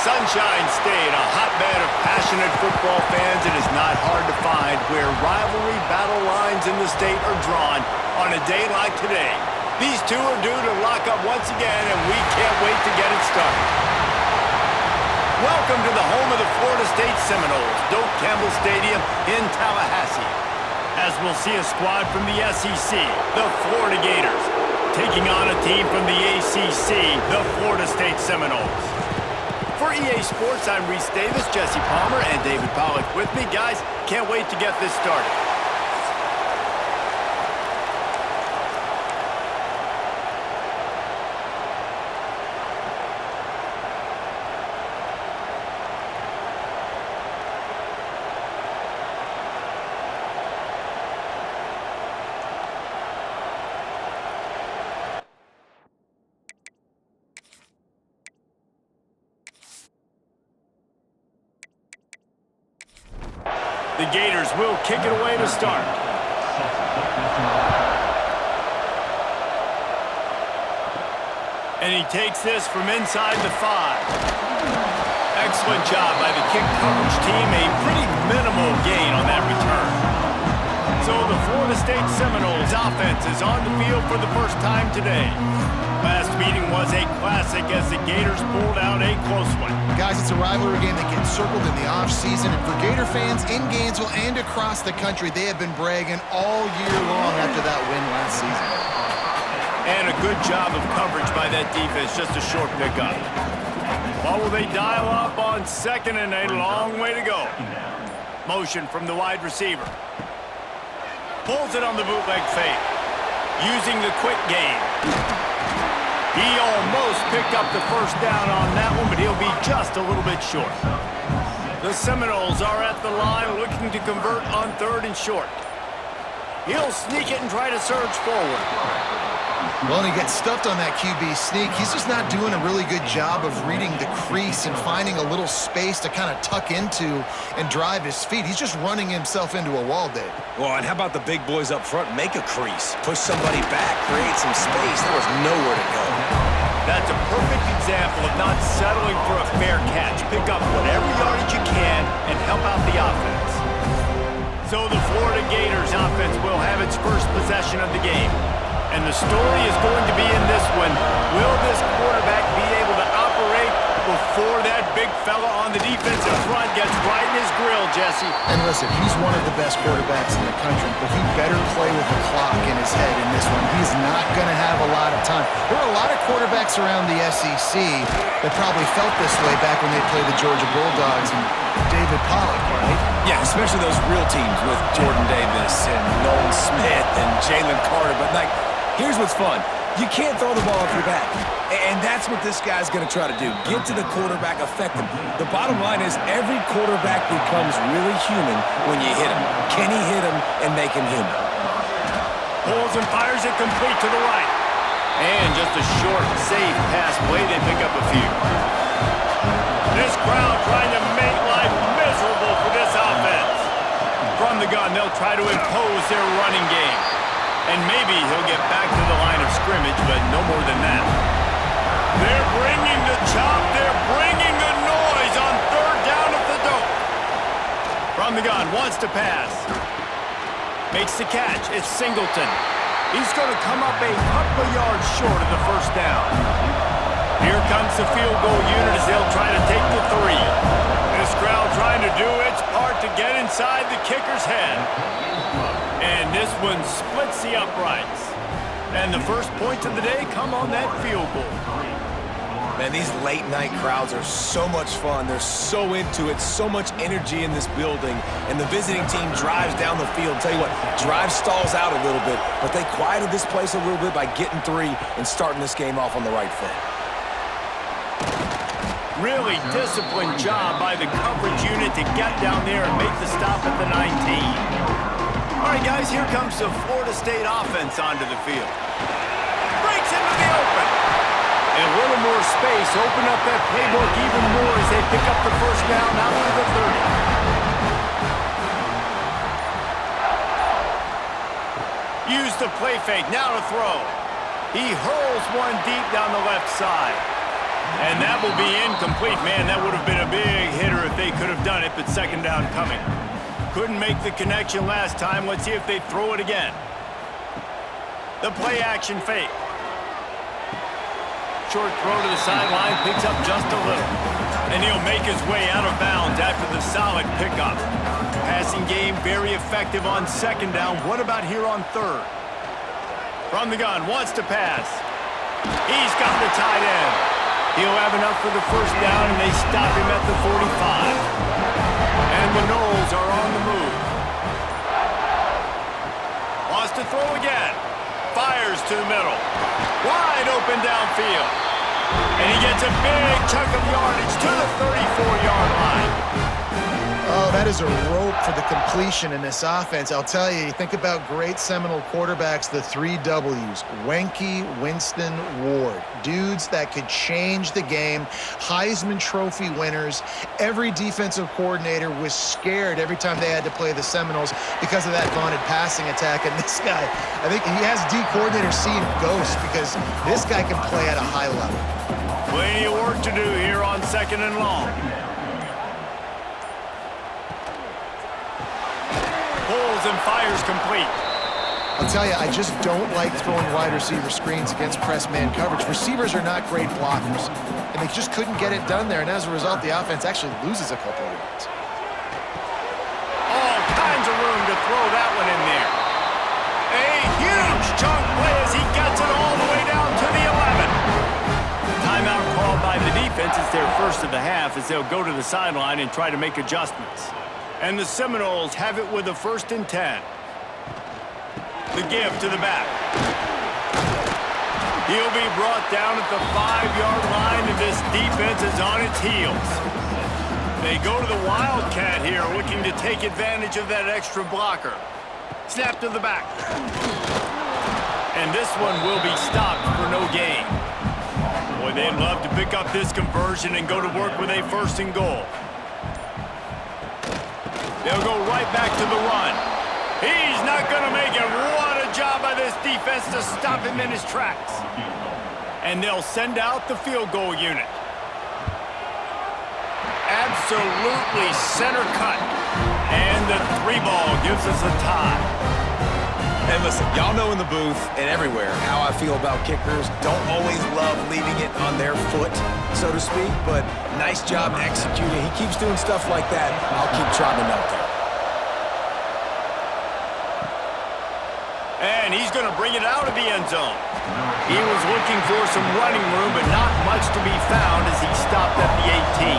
Sunshine State, a hotbed of passionate football fans. It is not hard to find where rivalry battle lines in the state are drawn on a day like today. These two are due to lock up once again, and we can't wait to get it started. Welcome to the home of the Florida State Seminoles, Doak Campbell Stadium in Tallahassee. As we'll see a squad from the SEC, the Florida Gators, taking on a team from the ACC, the Florida State Seminoles. For EA Sports, I'm Reese Davis, Jesse Palmer, and David Pollack with me. Guys, can't wait to get this started. The Gators will kick it away to start. And he takes this from inside the 5. Excellent job by the kick coverage team. A pretty minimal gain on that return. So the Florida State Seminoles offense is on the field for the first time today. Last meeting was a classic as the Gators pulled out a close one. Guys, it's a rivalry game that gets circled in the offseason, and for Gator fans in Gainesville and across the country, they have been bragging all year long after that win last season. And a good job of coverage by that defense, just a short pickup. What will they dial up on second and a long way to go? Motion from the wide receiver. Pulls it on the bootleg fake. Using the quick game. He almost picked up the first down on that one, but he'll be just a little bit short. The Seminoles are at the line looking to convert on 3rd and short. He'll sneak it and try to surge forward. Well, and he gets stuffed on that QB sneak. He's just not doing a really good job of reading the crease and finding a little space to kind of tuck into and drive his feet. He's just running himself into a wall, Dave. Well, and how about the big boys up front? Make a crease. Push somebody back. Create some space. There was nowhere to go. That's a perfect example of not settling for a fair catch. Pick up whatever yardage you can and help out the offense. So the Florida Gators offense will have its first possession of the game. And the story is going to be in this one. Will this quarterback be able to operate before that big fella on the defensive front gets right in his grill, Jesse? And listen, he's one of the best quarterbacks in the country, but he better play with the clock in his head in this one. He's not going to have a lot of time. There are a lot of quarterbacks around the SEC that probably felt this way back when they played the Georgia Bulldogs and David Pollack, right? Yeah, especially those real teams with Jordan Davis and Nolan Smith and Jalen Carter. But, like, here's what's fun. You can't throw the ball off your back. And that's what this guy's going to try to do. Get to the quarterback, affect him. The bottom line is every quarterback becomes really human when you hit him. Can he hit him and make him human? Pulls and fires it complete to the right. And just a short, safe pass play. They pick up a few. This crowd trying to make life miserable for this offense. From the gun, they'll try to impose their running game. And maybe he'll get back to the line of scrimmage, but no more than that. They're bringing the chop. They're bringing the noise on 3rd down at the Doak. From the gun, wants to pass. Makes the catch. It's Singleton. He's going to come up a couple of yards short of the first down. Here comes the field goal unit as they'll try to take the 3. This crowd trying to do its part to get inside the kicker's head. And this one splits the uprights. And the first points of the day come on that field goal. Man, these late-night crowds are so much fun. They're so into it, so much energy in this building. And the visiting team drives down the field. Tell you what, drive stalls out a little bit, but they quieted this place a little bit by getting 3 and starting this game off on the right foot. Really disciplined job by the coverage unit to get down there and make the stop at the 19. All right, guys, here comes the Florida State offense onto the field. Breaks into the open. And a little more space. Open up that playbook even more as they pick up the first down out to the 30. Use the play fake. Now to throw. He hurls one deep down the left side. And that will be incomplete. Man, that would have been a big hitter if they could have done it, but second down coming. Couldn't make the connection last time. Let's see if they throw it again. The play action fake. Short throw to the sideline, picks up just a little. And he'll make his way out of bounds after the solid pickup. Passing game very effective on second down. What about here on third? From the gun, wants to pass. He's got the tight end. He'll have enough for the first down, and they stop him at the 45. And the Knowles are on the move. Wants to throw again. Fires to the middle. Wide open downfield. And he gets a big chunk of yardage to the 34-yard line. Oh, that is a rope for the completion in this offense. I'll tell you, you think about great Seminole quarterbacks, the 3 W's, Wenke, Winston, Ward. Dudes that could change the game, Heisman Trophy winners. Every defensive coordinator was scared every time they had to play the Seminoles because of that vaunted passing attack. And this guy, I think he has D coordinators seeing ghosts because this guy can play at a high level. Plenty of work to do here on second and long. Pulls and fires complete. I'll tell you, I just don't like throwing wide receiver screens against press man coverage. Receivers are not great blockers, and they just couldn't get it done there, and as a result, the offense actually loses a couple of yards. All kinds of room to throw that one in there. A huge chunk play as he gets it all the way down to the 11. Timeout called by the defense. It's their first of the half as they'll go to the sideline and try to make adjustments. And the Seminoles have it with a 1st and 10. The give to the back. He'll be brought down at the 5-yard line, and this defense is on its heels. They go to the Wildcat here, looking to take advantage of that extra blocker. Snap to the back. And this one will be stopped for no gain. Boy, they'd love to pick up this conversion and go to work with a 1st and goal. They'll go right back to the run. He's not going to make it. What a job by this defense to stop him in his tracks. And they'll send out the field goal unit. Absolutely center cut. And the 3 ball gives us a tie. And listen, y'all know in the booth and everywhere how I feel about kickers. Don't always love leaving it on their foot, so to speak, but nice job executing. He keeps doing stuff like that. I'll keep trying to melt it. And he's going to bring it out of the end zone. He was looking for some running room, but not much to be found as he stopped at the 18.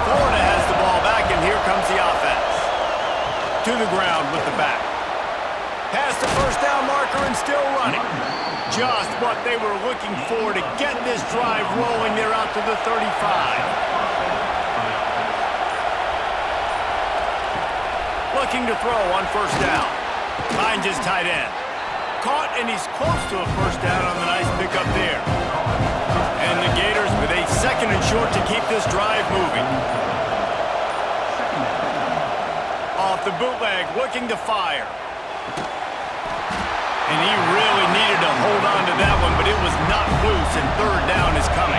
Florida has the ball back, and here comes the offense. To the ground with the back. Past the first down marker and still running. Just what they were looking for to get this drive rolling. They're out to the 35. Looking to throw on 1st down. Finds his tight end. Caught, and he's close to a 1st down on the nice pickup there. And the Gators with a 2nd and short to keep this drive moving. Off the bootleg, looking to fire. And he really needed to hold on to that one, but it was not loose, and 3rd down is coming.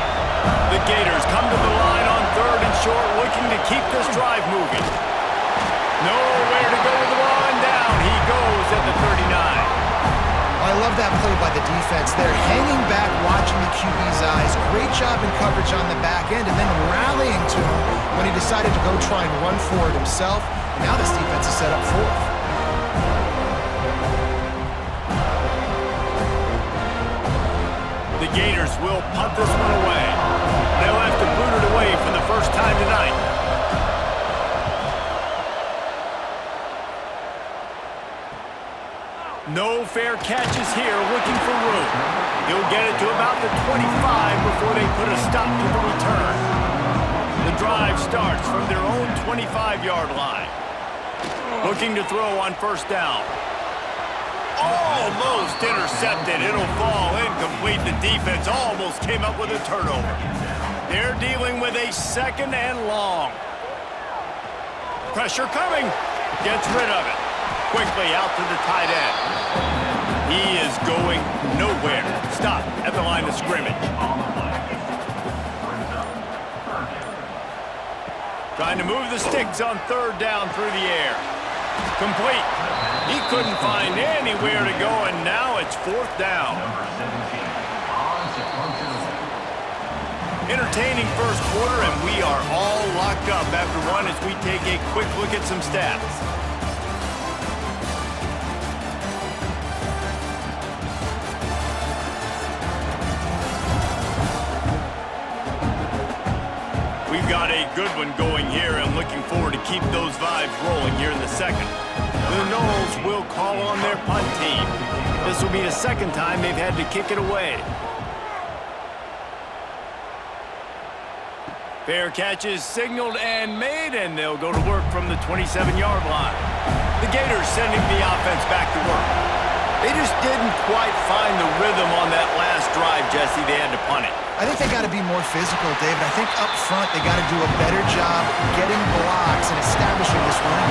The Gators come to the line on 3rd and short, looking to keep this drive moving. Nowhere to go with the ball, and down he goes at the 39. I love that play by the defense. They're hanging back, watching the QB's eyes. Great job in coverage on the back end, and then rallying to him when he decided to go try and run for it himself. And now this defense is set up 4th. The Gators will punt this one away. They'll have to boot it away for the first time tonight. No fair catches here, looking for room. He'll get it to about the 25 before they put a stop to the return. The drive starts from their own 25-yard line. Looking to throw on 1st down. Almost intercepted. It'll fall incomplete. The defense almost came up with a turnover. They're dealing with a 2nd and long. Pressure coming. Gets rid of it. Quickly out to the tight end. He is going nowhere. Stop at the line of scrimmage. Trying to move the sticks on third down through the air. Complete. He couldn't find anywhere to go, and now it's fourth down. Entertaining first quarter, and we are all locked up after one as we take a quick look at some stats. We've got a good one going here, and looking forward to keep those vibes rolling here in the second. The Knowles will call on their punt team. This will be the second time they've had to kick it away. Fair catch is signaled and made, and they'll go to work from the 27-yard line. The Gators sending the offense back to work. They just didn't quite find the rhythm on that last drive, Jesse. They had to punt it. I think they got to be more physical, David. I think up front they got to do a better job getting blocks and establishing this run.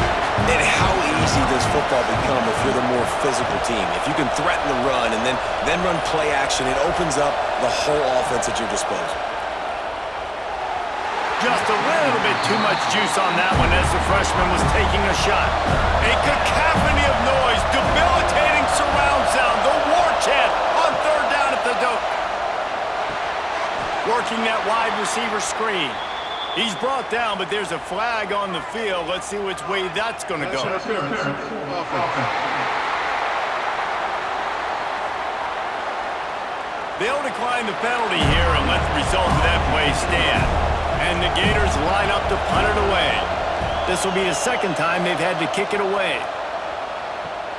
And how easy does football become if you're the more physical team? If you can threaten the run and then run play action, it opens up the whole offense at your disposal. Just a little bit too much juice on that one as the freshman was taking a shot. A cacophony of noise, debilitating surround sound, the war chant on third down at the dope. Working that wide receiver screen. He's brought down, but there's a flag on the field. Let's see which way that's going to go. They'll decline the penalty here and let the result of that play stand. And the Gators line up to punt it away. This will be the second time they've had to kick it away.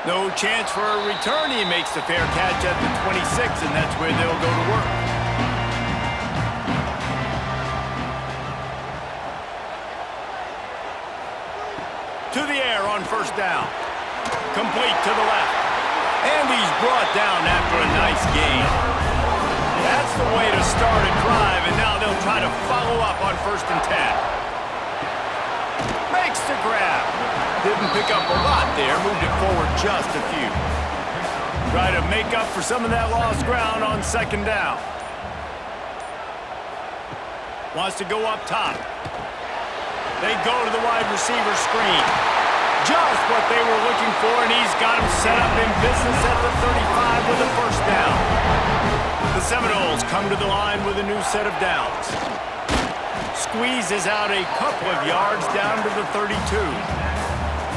No chance for a return. He makes the fair catch at the 26, and that's where they'll go to work. To the air on first down. Complete to the left. And he's brought down after a nice gain. That's the way to start a drive, and now they'll try to follow up on 1st and 10. Makes the grab. Didn't pick up a lot there, moved it forward just a few. Try to make up for some of that lost ground on 2nd down. Wants to go up top. They go to the wide receiver screen. Just what they were looking for, and he's got him set up in business at the 35 with a 1st down. The Seminoles come to the line with a new set of downs. Squeezes out a couple of yards down to the 32.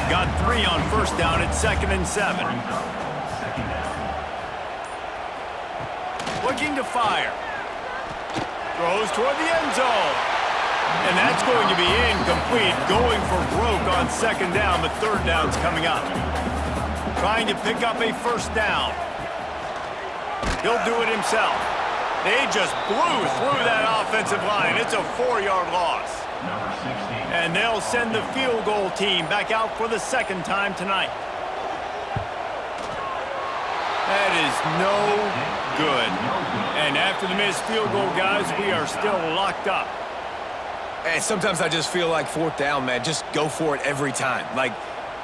Got 3 on 1st down at 2nd and 7. Looking to fire. Throws toward the end zone. And that's going to be incomplete. Going for broke on 2nd down, but 3rd down's coming up. Trying to pick up a 1st down. He'll do it himself. They just blew through that offensive line. It's a 4-yard loss. And they'll send the field goal team back out for the 2nd time tonight. That is no good. And after the missed field goal, guys, we are still locked up. And sometimes I just feel like 4th down, man. Just go for it every time. Like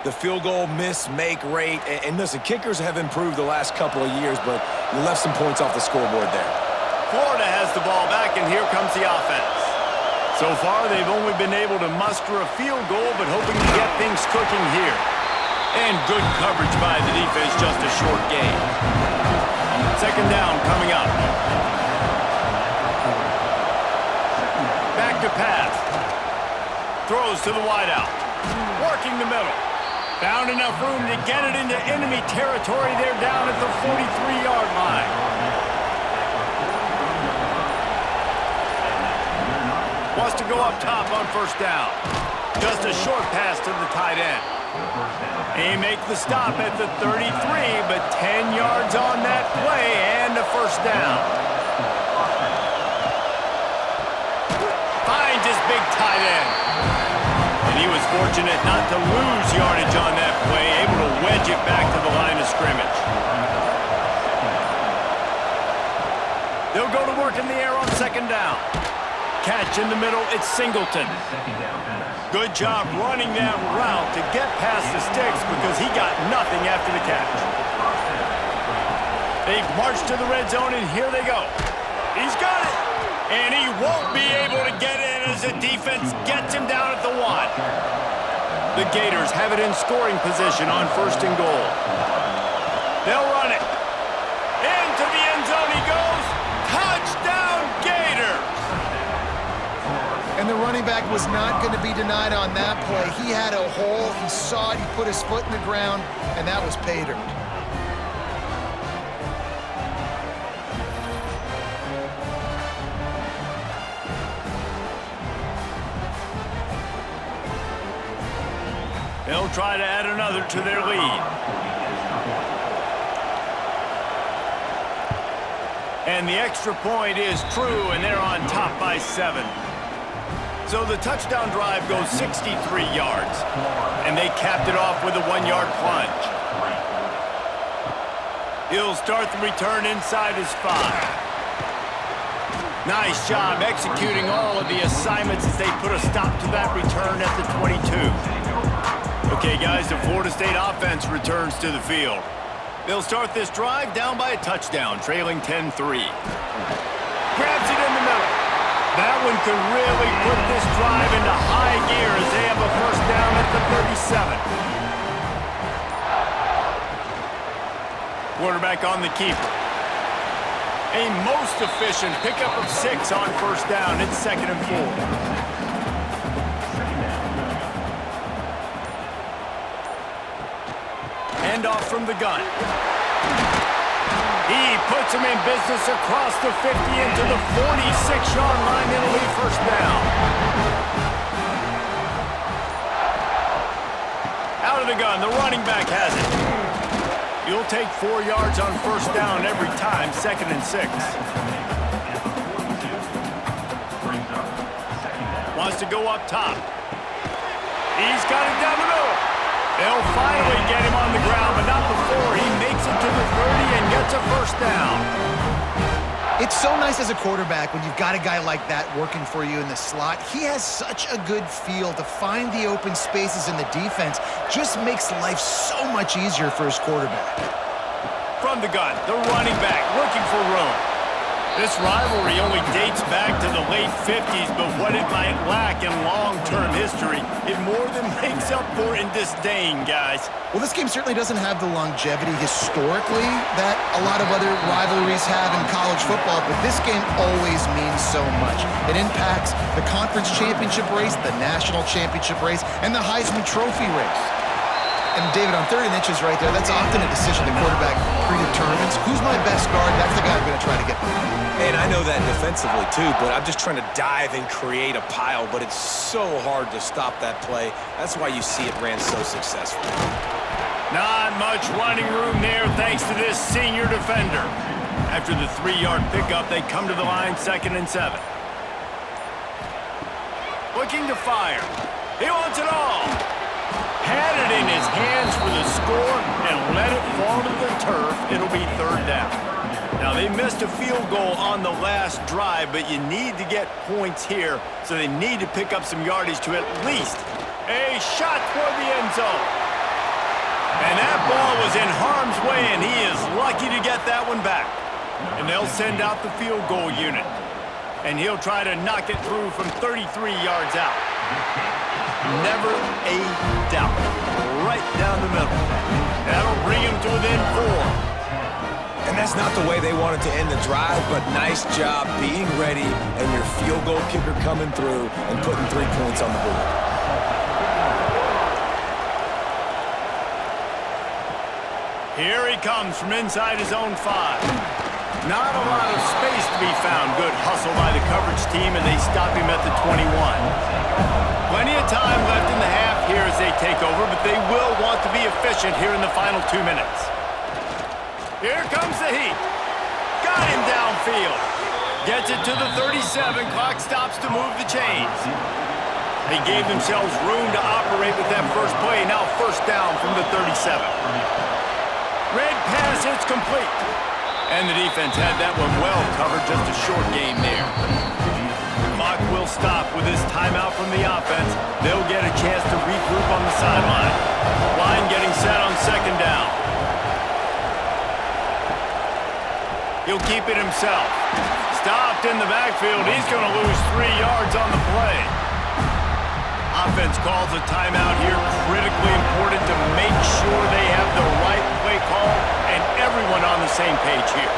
the field goal miss-make rate. And listen, kickers have improved the last couple of years, but you left some points off the scoreboard there. Florida has the ball back, and here comes the offense. So far, they've only been able to muster a field goal, but hoping to get things cooking here. And good coverage by the defense, just a short gain. 2nd down coming up. Back to pass. Throws to the wideout. Working the middle. Found enough room to get it into enemy territory. They're down at the 43-yard line. Wants to go up top on 1st down. Just a short pass to the tight end. They make the stop at the 33, but 10 yards on that play and a 1st down. Finds his big tight end. And he was fortunate not to lose yardage on that play, able to wedge it back to the line of scrimmage. They'll go to work in the air on 2nd down. Catch in the middle, it's Singleton. Good job running that route to get past the sticks because he got nothing after the catch. They've marched to the red zone, and here they go. He's got it, and he won't be able to get in as the defense gets him down at the 1. The Gators have it in scoring position on 1st and goal. They'll run it. Into the end zone he goes. Touchdown, Gators! And the running back was not going to be denied on that play. He had a hole. He saw it. He put his foot in the ground, and that was pay dirt. They'll try to add another to their lead. And the extra point is true, and they're on top by 7. So the touchdown drive goes 63 yards, and they capped it off with a 1-yard plunge. He'll start the return inside his 5. Nice job executing all of the assignments as they put a stop to that return at the 22. Okay, guys, the Florida State offense returns to the field. They'll start this drive down by a touchdown, trailing 10-3. Grabs it in the middle. That one could really put this drive into high gear as they have a first down at the 37. Quarterback on the keeper. A most efficient pickup of 6 on first down. It's 2nd and 4. Handoff from the gun. He puts him in business across the 50 into the 46-yard line. It'll be first down. Out of the gun, the running back has it. You'll take 4 yards on first down every time, 2nd and 6. Wants to go up top. He's got it down the middle. They'll finally get him on the ground, but not before he makes it to the 30 and gets a first down. It's so nice as a quarterback when you've got a guy like that working for you in the slot. He has such a good feel to find the open spaces in the defense. Just makes life so much easier for his quarterback. From the gun, the running back looking for room. This rivalry only dates back to the late 50s, but what it might lack in long-term history, it more than makes up for in disdain, guys. Well, this game certainly doesn't have the longevity historically that a lot of other rivalries have in college football, but this game always means so much. It impacts the conference championship race, the national championship race, and the Heisman Trophy race. And David, on 3rd and inches right there, that's often a decision the quarterback predetermines. Who's my best guard? That's the guy I'm going to try to get behind. And I know that defensively, too, but I'm just trying to dive and create a pile, but it's so hard to stop that play. That's why you see it ran so successfully. Not much running room there thanks to this senior defender. After the 3-yard pickup, they come to the line, 2nd and 7. Looking to fire. He wants it all. Had it in his hands for the score and let it fall to the turf. It'll be 3rd down. Now, they missed a field goal on the last drive, but you need to get points here, so they need to pick up some yardage to at least a shot toward the end zone. And that ball was in harm's way, and he is lucky to get that one back. And they'll send out the field goal unit. And he'll try to knock it through from 33 yards out. Never a doubt. Right down the middle. That'll bring him to within 4. And that's not the way they wanted to end the drive, but nice job being ready and your field goal kicker coming through and putting 3 points on the board. Here he comes from inside his own 5. Not a lot of space to be found. Good hustle by the coverage team, and they stop him at the 21. Plenty of time left in the half here as they take over, but they will want to be efficient here in the final 2 minutes. Here comes the heat. Got him downfield. Gets it to the 37. Clock stops to move the chains. They gave themselves room to operate with that first play. Now first down from the 37. Red pass, it's complete. And the defense had that one well covered. Just a short game there. The clock will stop with this timeout from the offense. They'll get a chance to regroup on the sideline. Line getting set on 2nd down. He'll keep it himself. stopped in the backfield. He's going to lose 3 yards on the play. Offense calls a timeout here. Critically important to make sure they have the right play call and everyone on the same page here.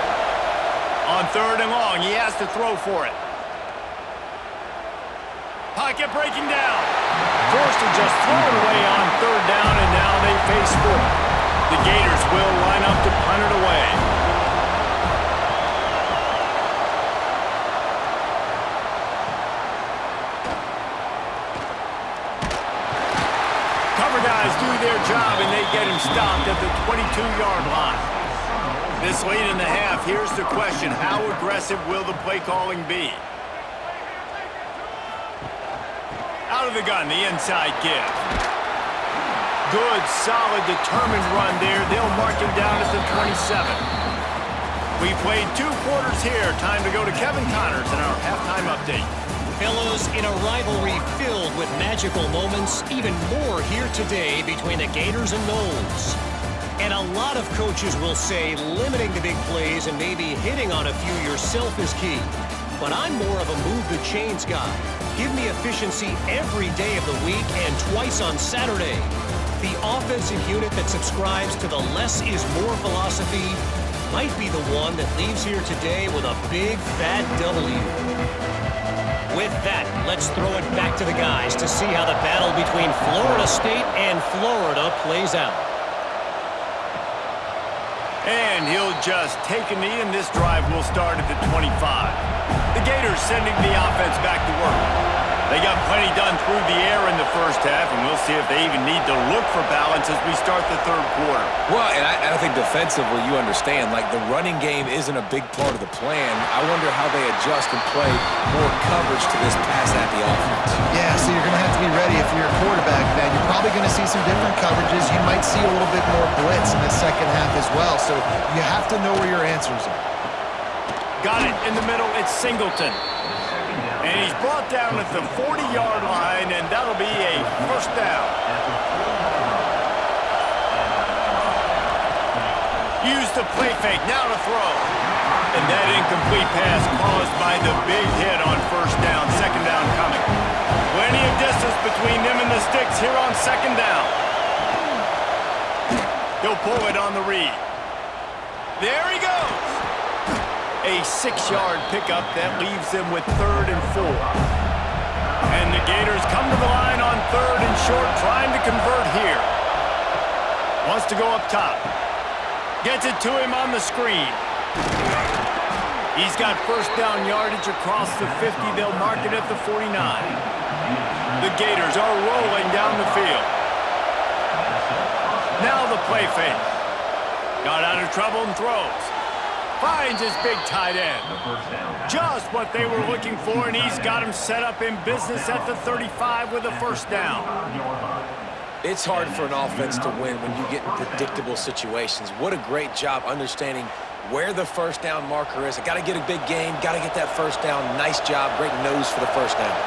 On 3rd and long, he has to throw for it. Pocket breaking down. Forced to just throw it away on 3rd down, and now they face 4th. The Gators will line up to punt it away. Cover guys do their job, and they get him stopped at the 22-yard line. This late in the half, here's the question. How aggressive will the play calling be? Out of the gun, the inside give. Good, solid, determined run there. They'll mark him down at the 27. We played 2 quarters here. Time to go to Kevin Connors in our halftime update. Fellows, in a rivalry filled with magical moments, even more here today between the Gators and Noles. And a lot of coaches will say limiting the big plays and maybe hitting on a few yourself is key. But I'm more of a move the chains guy. Give me efficiency every day of the week and twice on Saturday. The offensive unit that subscribes to the less is more philosophy might be the one that leaves here today with a big fat W. With that, let's throw it back to the guys to see how the battle between Florida State and Florida plays out. And he'll just take a knee, and this drive will start at the 25. The Gators sending the offense back to work. They got plenty done through the air in the first half, and we'll see if they even need to look for balance as we start the 3rd quarter. Well, and I think defensively, you understand, like the running game isn't a big part of the plan. I wonder how they adjust and play more coverage to this pass-happy offense. Yeah, so you're going to have to be ready if you're a quarterback, then. You're probably going to see some different coverages. You might see a little bit more blitz in the second half as well, so you have to know where your answers are. Got it in the middle. It's Singleton. And he's brought down at the 40-yard line, and that'll be a 1st down. Use the play fake, now to throw. And that incomplete pass caused by the big hit on 1st down. 2nd down coming. Plenty of distance between them and the sticks here on 2nd down. He'll pull it on the read. There he goes. A 6-yard pickup that leaves them with 3rd and 4. And the Gators come to the line on 3rd and short, trying to convert here. Wants to go up top. Gets it to him on the screen. He's got 1st down yardage across the 50. They'll mark it at the 49. The Gators are rolling down the field. Now the play fake. Got out of trouble and throws. Finds his big tight end. Just what they were looking for, and he's got him set up in business at the 35 with a 1st down. It's hard for an offense to win when you get in predictable situations. What a great job understanding where the 1st down marker is. I got to get a big gain, got to get that 1st down. Nice job, great nose for the 1st down.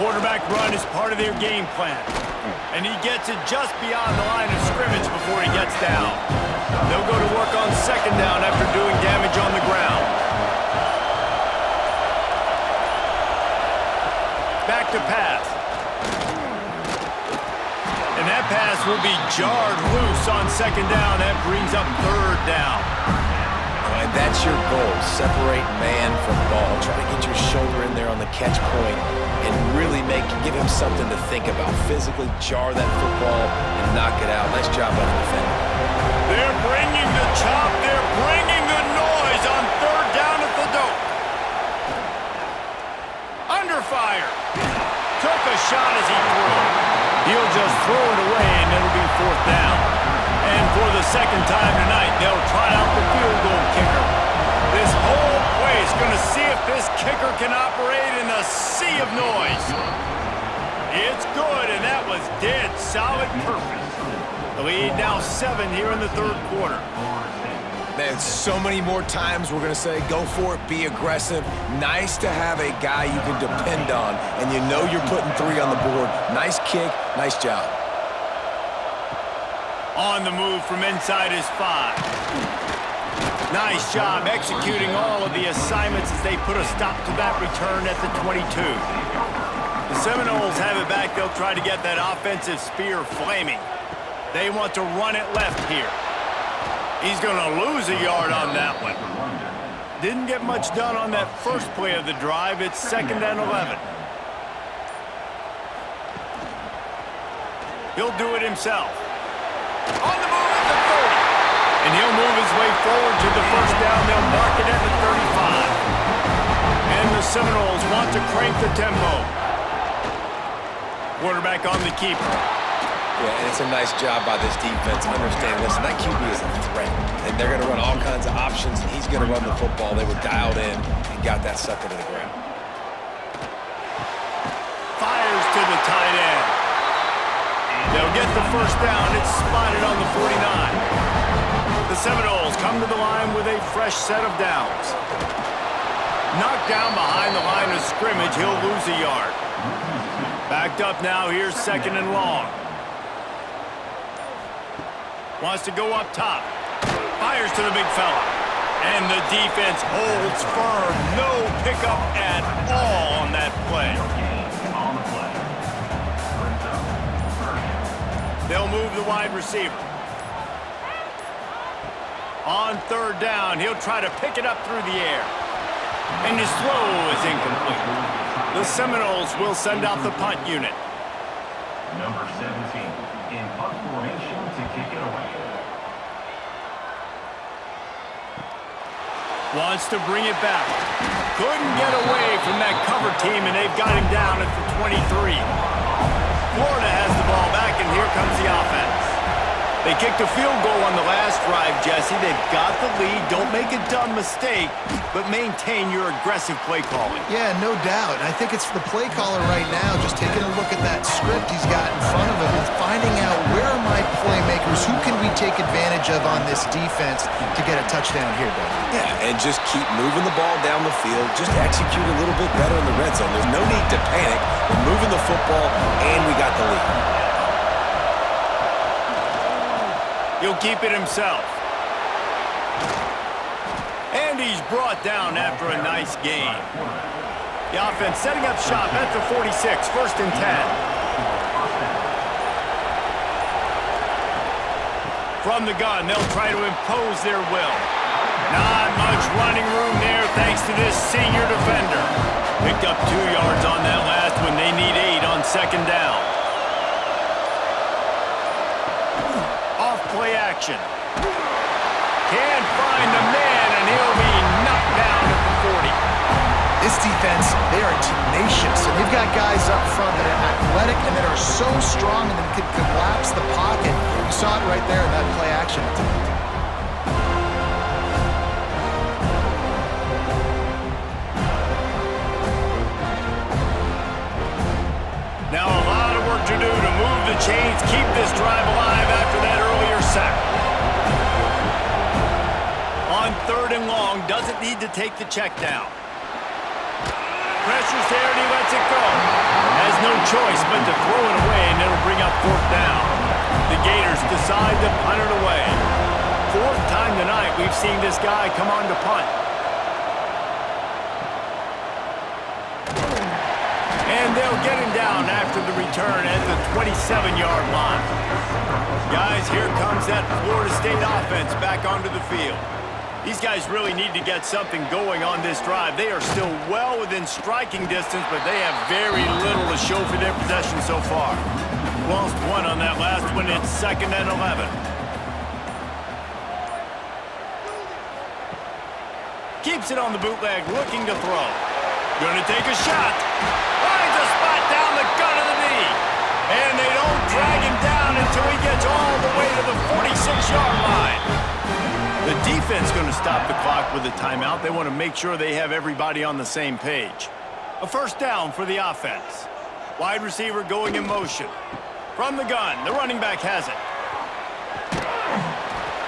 Quarterback run is part of their game plan. And he gets it just beyond the line of scrimmage before he gets down. They'll go to work on 2nd down after doing damage on the ground. Back to pass. And that pass will be jarred loose on 2nd down. That brings up 3rd down. And that's your goal. Separate man from ball. Try to get your shoulder in there on the catch point and really give him something to think about. Physically jar that football and knock it out. Nice job by the defender. They're bringing the chop. They're bringing the noise on 3rd down at the dope. Under fire. Took a shot as he threw. He'll just throw it away, and it'll be 4th down. And for the 2nd time tonight, they'll try out the field goal kicker. This whole place going to see if this kicker can operate in a sea of noise. It's good, and that was dead solid perfect. The lead now 7 here in the 3rd quarter. Man, so many more times we're going to say, go for it, be aggressive. Nice to have a guy you can depend on, and you know you're putting 3 on the board. Nice kick, nice job. On the move from inside his 5. Nice job executing all of the assignments as they put a stop to that return at the 22. The Seminoles have it back. They'll try to get that offensive spear flaming. They want to run it left here. He's going to lose a yard on that one. Didn't get much done on that first play of the drive. It's 2nd and 11. He'll do it himself. On the move at the 30. And he'll move his way forward to the first down. They'll mark it at the 35. And the Seminoles want to crank the tempo. Quarterback on the keeper. Yeah, and it's a nice job by this defense. Understand, listen, that QB is a threat. And they're going to run all kinds of options, and he's going to run the football. They were dialed in and got that sucker to the ground. Fires to the tight end. They'll get the first down. It's spotted on the 49. The Seminoles come to the line with a fresh set of downs. Knocked down behind the line of scrimmage. He'll lose a yard. Backed up now. Here's 2nd and long. Wants to go up top. Fires to the big fella. And the defense holds firm. No pickup at all on that play. They'll move the wide receiver. On 3rd down, he'll try to pick it up through the air. And his throw is incomplete. The Seminoles will send out the punt unit. Number 17 in punt formation to kick it away. Wants to bring it back. Couldn't get away from that cover team, and they've got him down at the 23. Florida has the ball back, and here comes the offense. They kicked a field goal on the last drive, Jesse. They've got the lead. Don't make a dumb mistake, but maintain your aggressive play calling. Yeah, no doubt. I think it's the play caller right now just taking a look at that script he's got in front of him and finding out where are my playmakers, who can we take advantage of on this defense to get a touchdown here, Ben? Yeah, and just keep moving the ball down the field. Just execute a little bit better in the red zone. There's no need to panic. We're moving the football, and we got the lead. He'll keep it himself. And he's brought down after a nice gain. The offense setting up shop at the 46, 1st and 10. From the gun, they'll try to impose their will. Not much running room there thanks to this senior defender. Picked up 2 yards on that last one. They need 8 on 2nd down. Play action. Can't find the man, and he'll be knocked down at the 40. This defense, they are tenacious, and they've got guys up front that are athletic and that are so strong and that can collapse the pocket. You saw it right there in that play action. Now a lot of work to do to move the chains, keep this drive alive after that earlier sack. On 3rd and long, doesn't need to take the check down. Pressure's there and he lets it go. Has no choice but to throw it away, and it'll bring up 4th down. The Gators decide to punt it away. 4th time tonight we've seen this guy come on to punt. And they'll get him down after the return at the 27-yard line. Guys, here comes that Florida State offense back onto the field. These guys really need to get something going on this drive. They are still well within striking distance, but they have very little to show for their possession so far. Lost 1 on that last one. It's 2nd and 11. Keeps it on the bootleg, looking to throw. Gonna take a shot. Finds a spot down the gun of the knee. And they don't drag him down until he gets all the way to the 46-yard line. The defense going to stop the clock with a timeout. They want to make sure they have everybody on the same page. A 1st down for the offense. Wide receiver going in motion. From the gun, the running back has it.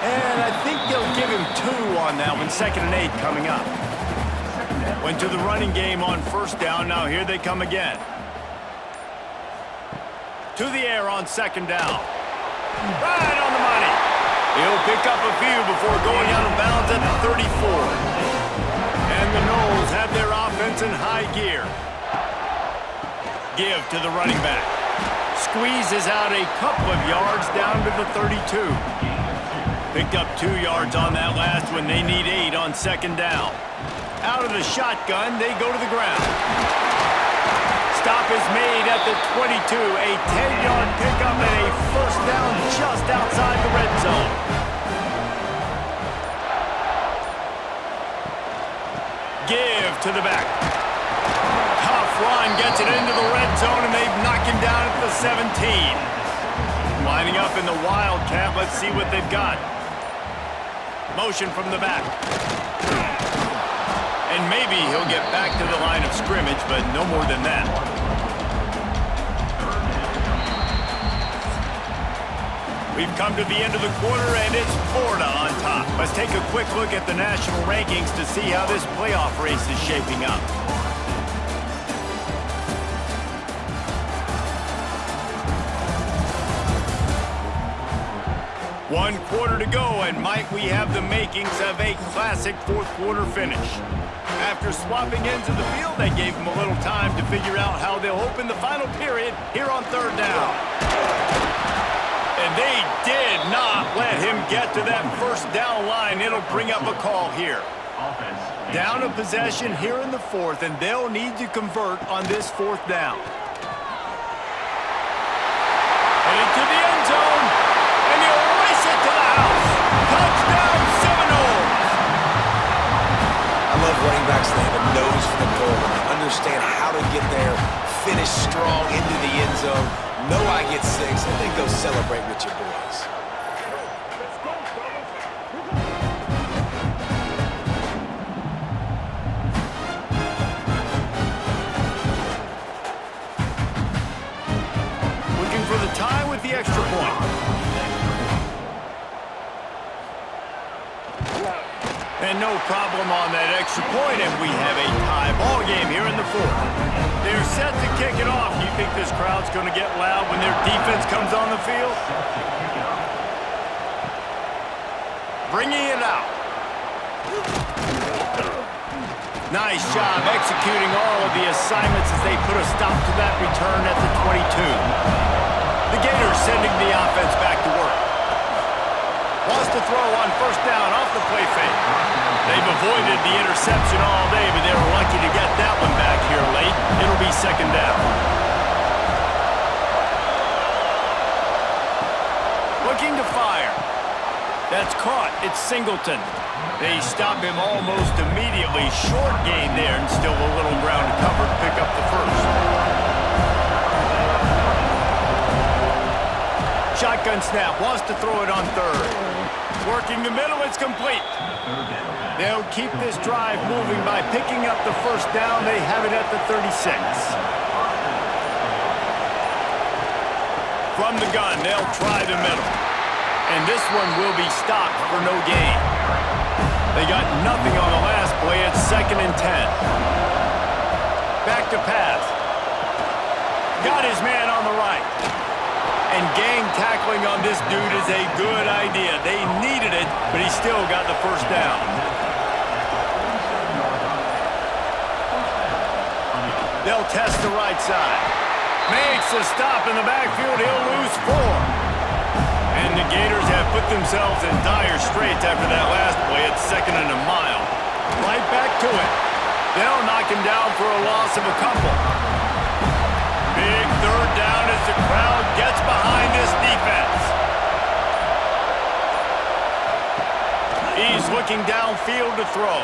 And I think they'll give him 2 on that one. 2nd and 8 coming up. Went to the running game on 1st down. Now here they come again. To the air on 2nd down. Right on the money. He'll pick up a few before going out of bounds at the 34. And the Knowles have their offense in high gear. Give to the running back. Squeezes out a couple of yards down to the 32. Picked up 2 yards on that last one. They need 8 on second down. Out of the shotgun, they go to the ground. Stop is made at the 22. A 10-yard pickup and a first down just outside the red zone. Give to the back. Tough run gets it into the red zone, and they've knocked him down at the 17. Lining up in the Wildcat. Let's see what they've got. Motion from the back. And maybe he'll get back to the line of scrimmage, but no more than that. We've come to the end of the quarter, and it's Florida on top. Let's take a quick look at the national rankings to see how this playoff race is shaping up. One quarter to go, and might we have the makings of a classic fourth-quarter finish. After swapping ends of the field, that gave them a little time to figure out how they'll open the final period here on third down. And they did not let him get to that first down line. It'll bring up a call here. Down a possession here in the fourth, and they'll need to convert on this fourth down. Headed to the end zone, and he'll race it to the house. Touchdown, Seminoles! I love running backs that have a nose for the goal. They understand how to get there, finish strong into the end zone, know I get 6, and then go celebrate with your boys. Looking for the tie with the extra point. And no problem on that extra point, and we have a tie ball game here in the fourth. They're set to kick it off. You think this crowd's going to get loud when their defense comes on the field? Bringing it out. Nice job executing all of the assignments as they put a stop to that return at the 22. The Gators sending the offense back to work. Wants to throw on first down off the play fake. They've avoided the interception all day, but they were lucky to get that one back here late. It'll be second down. Looking to fire. That's caught. It's Singleton. They stop him almost immediately. Short gain there, and still a little ground to cover to pick up the first. Shotgun snap. Wants to throw it on third. Working the middle. It's complete. They'll keep this drive moving by picking up the first down. They have it at the 36. From the gun, they'll try the middle. And this one will be stopped for no gain. They got nothing on the last play. It's 2nd and 10. Back to pass. Got his man on the right. And gang tackling on this dude is a good idea. They needed it, but he still got the first down. They'll test the right side. Makes a stop in the backfield. He'll lose 4. And the Gators have put themselves in dire straits after that last play. It's 2nd and a mile. Right back to it. They'll knock him down for a loss of a couple. Big third down as the crowd gets behind this defense. He's looking downfield to throw.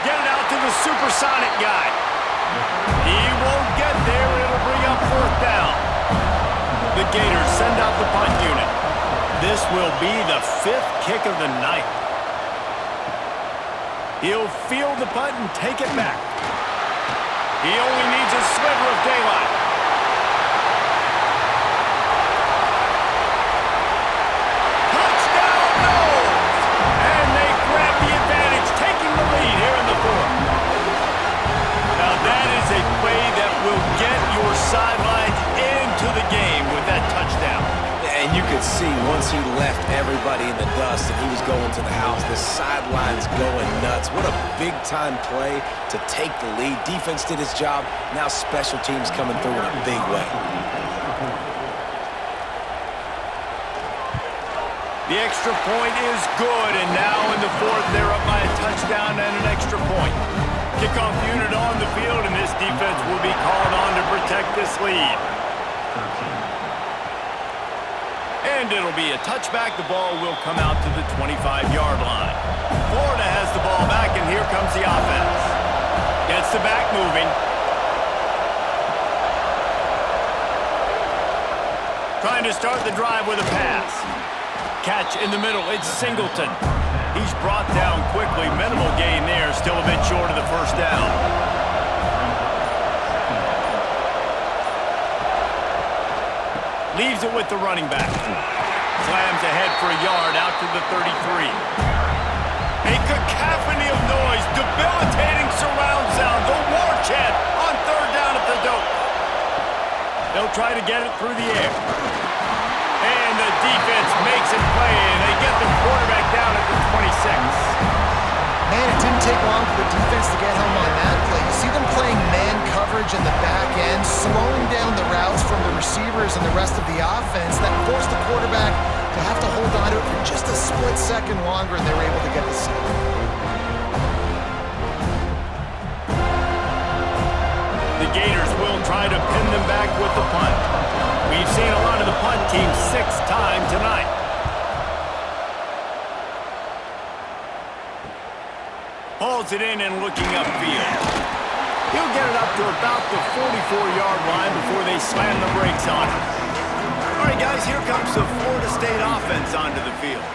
Get it out to the supersonic guy. He won't get there. It'll bring up fourth down. The Gators send out the punt unit. This will be the 5th kick of the night. He'll field the punt and take it back. He only needs a sliver of daylight. Touchdown, Knowles! And they grab the advantage, taking the lead here in the fourth. Now that is a play that will get your sidelines into the game with that touchdown. And you could see once he left everybody in the dust and he was going to the house. The sideline's going nuts. What a big-time play to take the lead. Defense did his job. Now special teams coming through in a big way. The extra point is good, and now in the fourth, they're up by a touchdown and an extra point. Kickoff unit on the field, and this defense will be called on to protect this lead. And it'll be a touchback. The ball will come out to the 25-yard line. Florida has the ball back, and here comes the offense. Gets the back moving. Trying to start the drive with a pass. Catch in the middle, it's Singleton. He's brought down quickly. Minimal gain there, still a bit short of the first down. Leaves it with the running back. Slams ahead for a yard out to the 33. A cacophony of noise, debilitating surround sound. The war chant on third down at the dope. They'll try to get it through the air. And the defense makes it play, and they get the quarterback down at the 26. Man, it didn't take long for the defense to get home on that play. You see them playing man coverage in the back end, slowing down the routes from the receivers and the rest of the offense. That forced the quarterback to have to hold on to it for just a split second longer, and they were able to get the sack. The Gators will try to pin them back with the punt. We've seen a lot of the punt team 6 times tonight. Hauls it in and looking upfield. He'll get it up to about the 44-yard line before they slam the brakes on him. All right, guys, here comes the Florida State offense onto the field.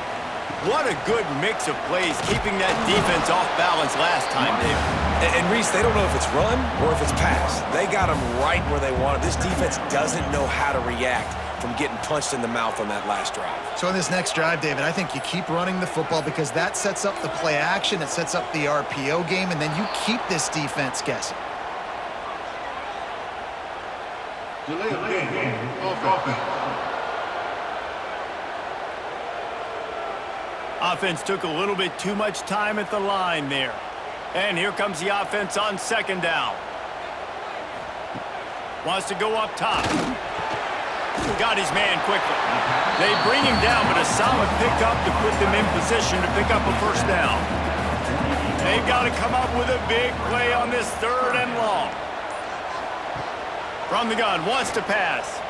What a good mix of plays, keeping that defense off balance last time, David. And Reese, they don't know if it's run or if it's pass. They got them right where they want it. This defense doesn't know how to react from getting punched in the mouth on that last drive. So in this next drive, David, I think you keep running the football because that sets up the play action, it sets up the RPO game, and then you keep this defense guessing. Delay of game. Offense. Offense took a little bit too much time at the line there. And here comes the offense on second down. Wants to go up top. Got his man quickly. They bring him down, but a solid pickup to put them in position to pick up a first down. They've got to come up with a big play on this third and long. From the gun, wants to pass.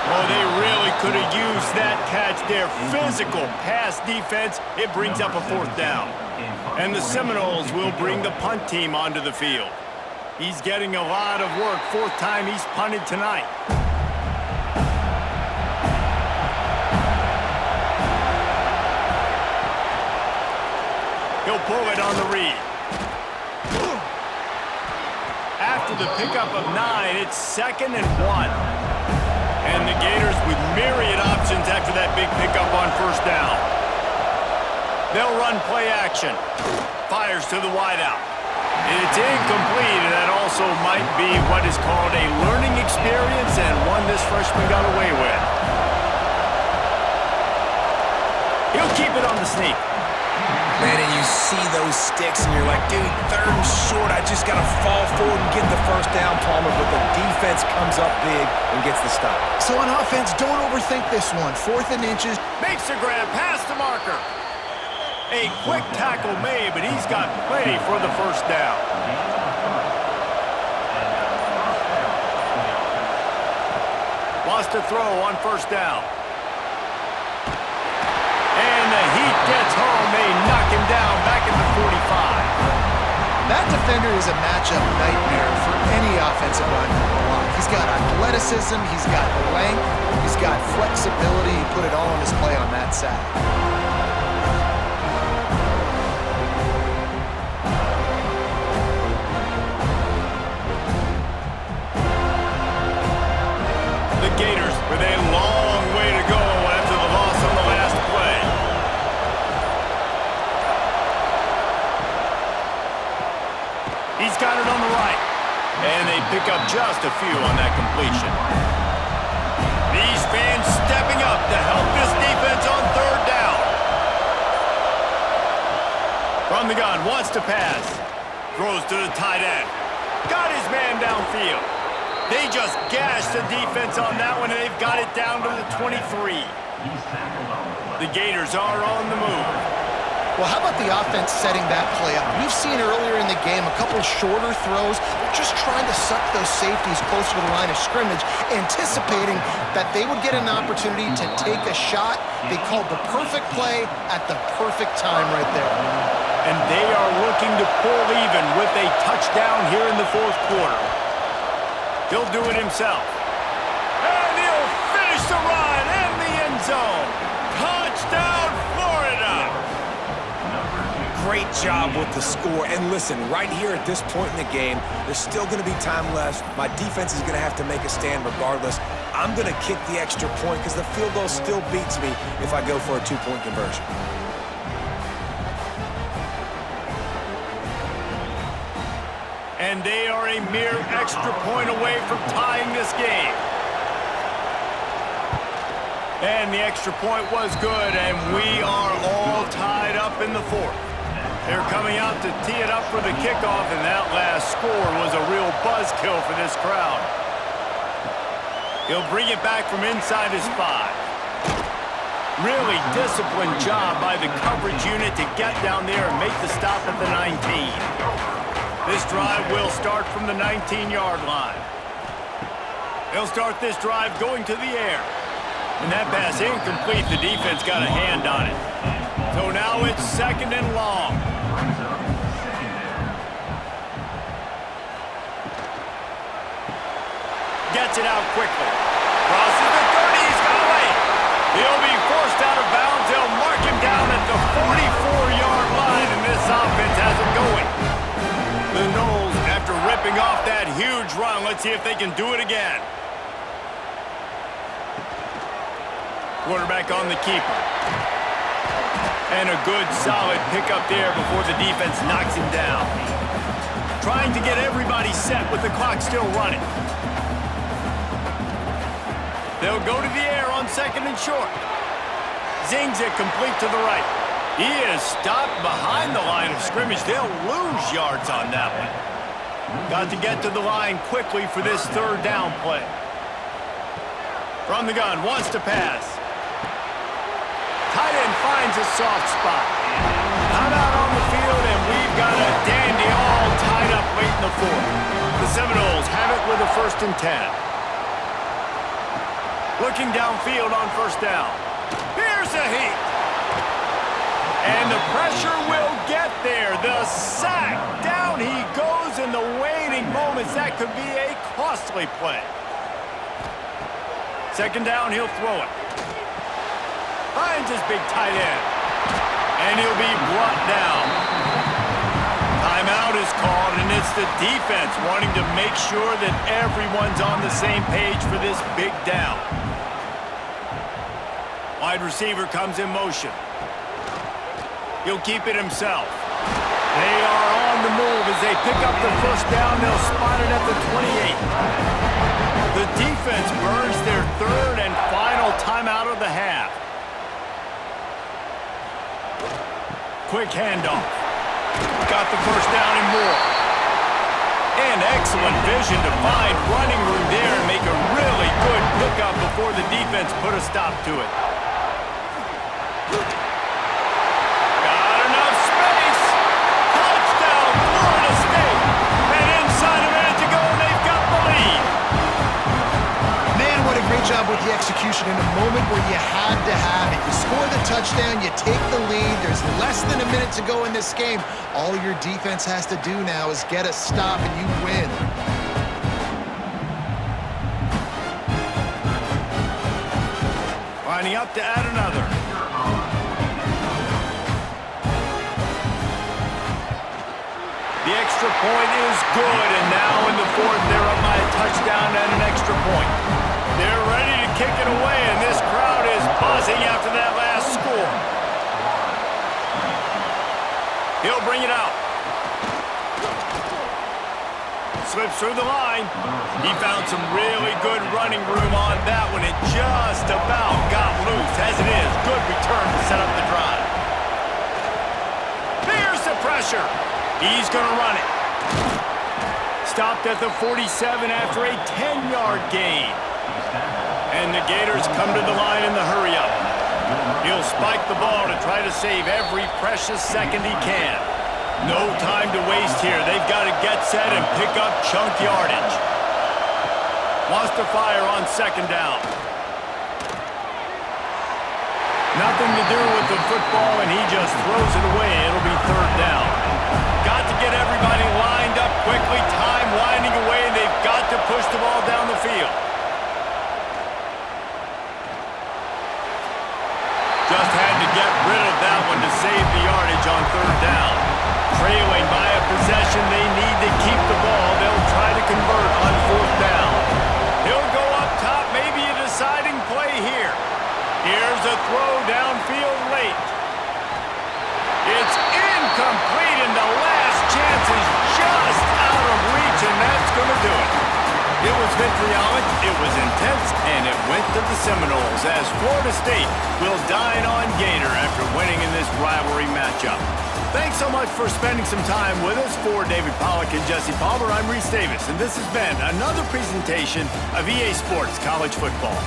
Oh, they really could have used that catch there. Physical pass defense. It brings up a fourth down. And the Seminoles will bring the punt team onto the field. He's getting a lot of work. 4th time he's punted tonight. He'll pull it on the read. After the pickup of 9, it's 2nd and 1. And the Gators with myriad options after that big pickup on first down. They'll run play action. Fires to the wideout. It's incomplete, and that also might be what is called a learning experience and one this freshman got away with. He'll keep it on the sneak. Man, and you see those sticks, and you're like, dude, 3rd and short. I just got to fall forward and get the first down, Palmer, but the defense comes up big and gets the stop. So on offense, don't overthink this one. 4th and inches. Makes the grab, past the marker. A quick tackle made, but he's got plenty for the first down. Wants to throw on first down. And the heat gets home. They knock him down back at the 45. That defender is a matchup nightmare for any offensive lineman to block. He's got athleticism, he's got length, he's got flexibility. He put it all on display on that sack. The Gators with a long way to go after the loss on the last play. He's got it on the right. And they pick up just a few on that completion. These fans stepping up to help this From the gun, wants to pass. Throws to the tight end. Got his man downfield. They just gashed the defense on that one, and they've got it down to the 23. The Gators are on the move. Well, how about the offense setting that play up? We've seen earlier in the game a couple shorter throws. They're just trying to suck those safeties closer to the line of scrimmage, anticipating that they would get an opportunity to take a shot. They called the perfect play at the perfect time right there. And they are looking to pull even with a touchdown here in the fourth quarter. He'll do it himself. And he'll finish the run in the end zone. Touchdown, Florida! Great job with the score. And listen, right here at this point in the game, there's still going to be time left. My defense is going to have to make a stand regardless. I'm going to kick the extra point because the field goal still beats me if I go for a two-point conversion. And they are a mere extra point away from tying this game. And the extra point was good, and we are all tied up in the fourth. They're coming out to tee it up for the kickoff, and that last score was a real buzzkill for this crowd. He'll bring it back from inside his 5. Really disciplined job by the coverage unit to get down there and make the stop at the 19. This drive will start from the 19-yard line. They'll start this drive going to the air. And that pass incomplete, the defense got a hand on it. So now it's second and long. Gets it out quickly. Crosses the 30, he's got away. He'll be forced out of bounds. They'll mark him down at the 44-yard line, and this offense has it going. The Noles, after ripping off that huge run, let's see if they can do it again. Quarterback on the keeper. And a good, solid pickup there before the defense knocks him down. Trying to get everybody set with the clock still running. They'll go to the air on second and short. Zings it complete to the right. He is stopped behind the line of scrimmage. They'll lose yards on that one. Got to get to the line quickly for this third down play. From the gun, wants to pass. Tight end finds a soft spot. Not out on the field, and we've got a dandy all tied up late in the fourth. The Seminoles have it with a 1st and 10. Looking downfield on first down. Here's a heat. And the pressure will get there. The sack. Down he goes in the waning moments. That could be a costly play. Second down, he'll throw it. Finds his big tight end. And he'll be brought down. Timeout is called, and it's the defense wanting to make sure that everyone's on the same page for this big down. Wide receiver comes in motion. He'll keep it himself. They are on the move as they pick up the first down. They'll spot it at the 28. The defense burns their third and final timeout of the half. Quick handoff. Got the first down and more. And excellent vision to find running room there and make a really good pickup before the defense put a stop to it. Got enough space. Touchdown, Florida State. And inside a minute to go, and they've got the lead. Man, what a great job with the execution in a moment where you had to have it. You score the touchdown, you take the lead. There's less than a minute to go in this game. All your defense has to do now is get a stop and you win. Lining up to add another. The extra point is good, and now in the fourth, they're up by a touchdown and an extra point. They're ready to kick it away, and this crowd is buzzing after that last score. He'll bring it out. Slips through the line. He found some really good running room on that one. It just about got loose. As it is, good return to set up the drive. Here's the pressure. He's going to run it. Stopped at the 47 after a 10-yard gain. And the Gators come to the line in the hurry-up. He'll spike the ball to try to save every precious second he can. No time to waste here. They've got to get set and pick up chunk yardage. Wants to fire on second down. Nothing to do with the football, and he just throws it away. It'll be third down. Got to get everybody lined up quickly. Time winding away, and they've got to push the ball down the field. Just had to get rid of that one to save the yardage on third down. Trailing by a possession, they need to keep the ball. They'll try to convert on fourth down. He'll go up top, maybe a deciding play here. Here's a throw downfield late. It's incomplete, and the last chance is just out of reach, and that's going to do it. It was vitriolic, it was intense, and it went to the Seminoles as Florida State will dine on Gator after winning in this rivalry matchup. Thanks so much for spending some time with us. For David Pollack and Jesse Palmer, I'm Reese Davis, and this has been another presentation of EA Sports College Football.